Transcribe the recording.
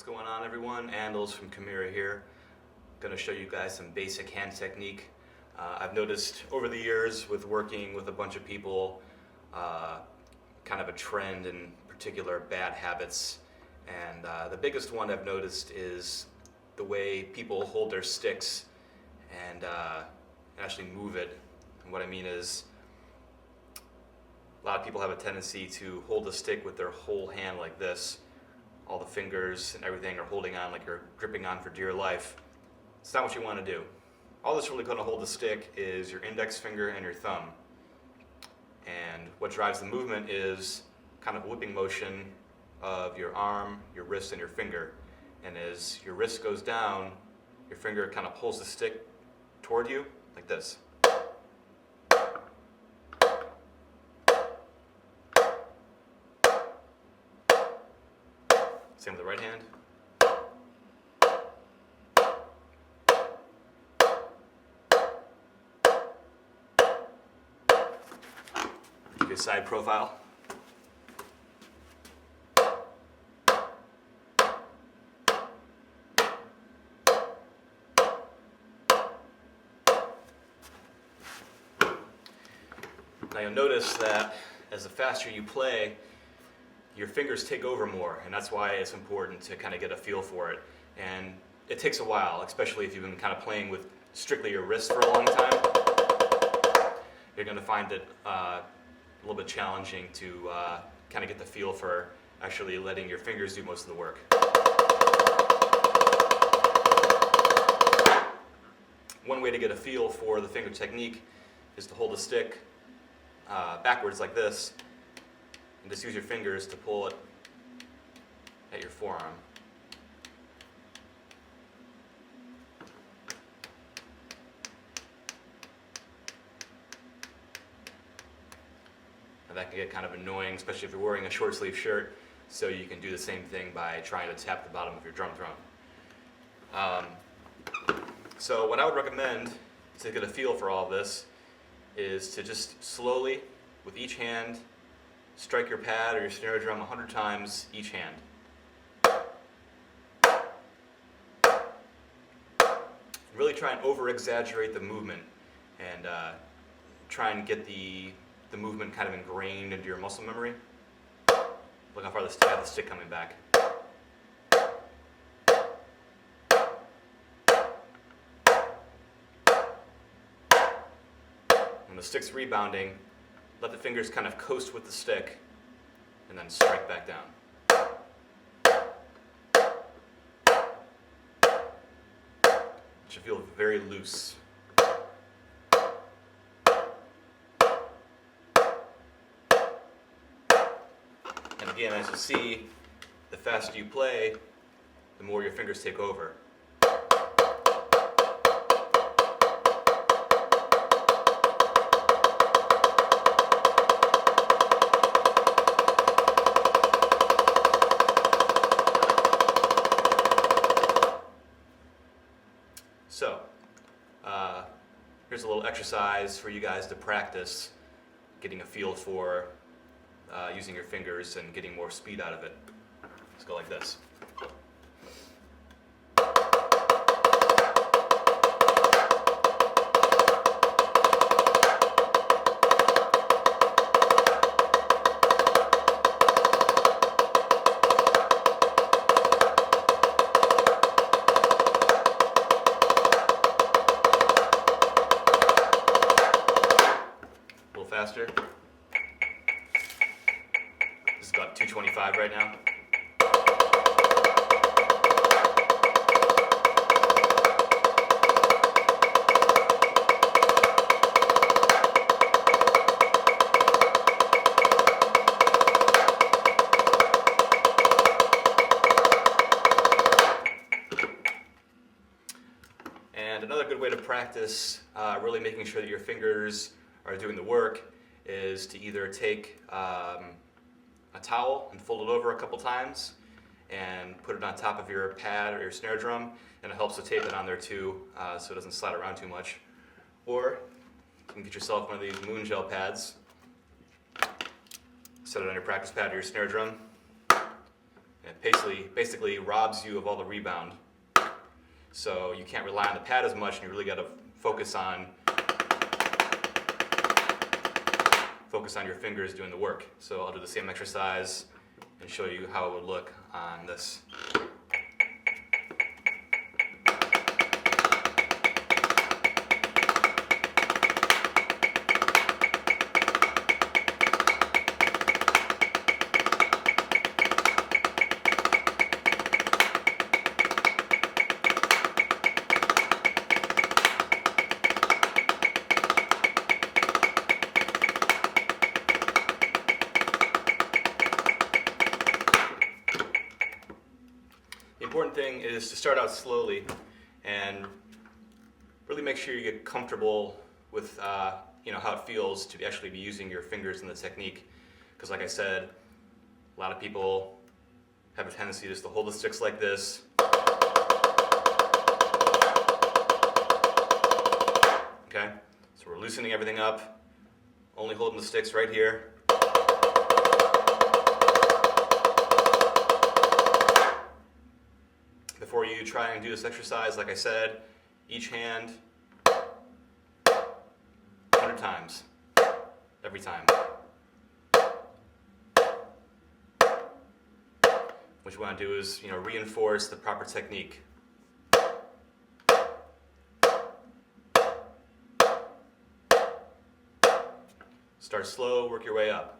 What's going on, everyone? Andols from Chimera here. Going to show you guys some basic hand technique. I've noticed over the years with working with a bunch of people kind of a trend in particular bad habits, and the biggest one I've noticed is the way people hold their sticks and actually move it. And what I mean is a lot of people have a tendency to hold the stick with their whole hand like this. All the fingers and everything are holding on like you're gripping on for dear life. It's not what you want to do. All that's really going to hold the stick is your index finger and your thumb. And what drives the movement is kind of whipping motion of your arm, your wrist, and your finger. And as your wrist goes down, your finger kind of pulls the stick toward you like this. Same with the right hand. Give you a side profile. Now you'll notice that as the faster you play, your fingers take over more, and that's why it's important to kind of get a feel for it. And it takes a while, especially if you've been kind of playing with strictly your wrist for a long time. You're going to find it a little bit challenging to kind of get the feel for actually letting your fingers do most of the work. One way to get a feel for the finger technique is to hold the stick backwards like this, and just use your fingers to pull it at your forearm. And that can get kind of annoying, especially if you're wearing a short sleeve shirt, so you can do the same thing by trying to tap the bottom of your drum drum. So what I would recommend to get a feel for all this is to just slowly, with each hand, strike your pad or your snare drum 100 times each hand. Really try and over-exaggerate the movement and try and get the movement kind of ingrained into your muscle memory. Look how far I have the stick coming back. When the stick's rebounding, let the fingers kind of coast with the stick and then strike back down. It should feel very loose. And again, as you see, the faster you play, the more your fingers take over. So, here's a little exercise for you guys to practice getting a feel for using your fingers and getting more speed out of it. Let's go like this. Faster. This is about 225 right now. And another good way to practice really making sure that your fingers are doing the work is to either take a towel and fold it over a couple times and put it on top of your pad or your snare drum, and it helps to tape it on there too so it doesn't slide around too much. Or you can get yourself one of these moon gel pads, set it on your practice pad or your snare drum, And it basically robs you of all the rebound. So you can't rely on the pad as much, and you really got to focus on your fingers doing the work. So I'll do the same exercise and show you how it would look on this. The important thing is to start out slowly and really make sure you get comfortable with how it feels to actually be using your fingers in the technique. Because like I said, a lot of people have a tendency just to hold the sticks like this. Okay, so we're loosening everything up, only holding the sticks right here. Before you try and do this exercise, like I said, each hand 100 times, every time. What you want to do is, reinforce the proper technique. Start slow, work your way up.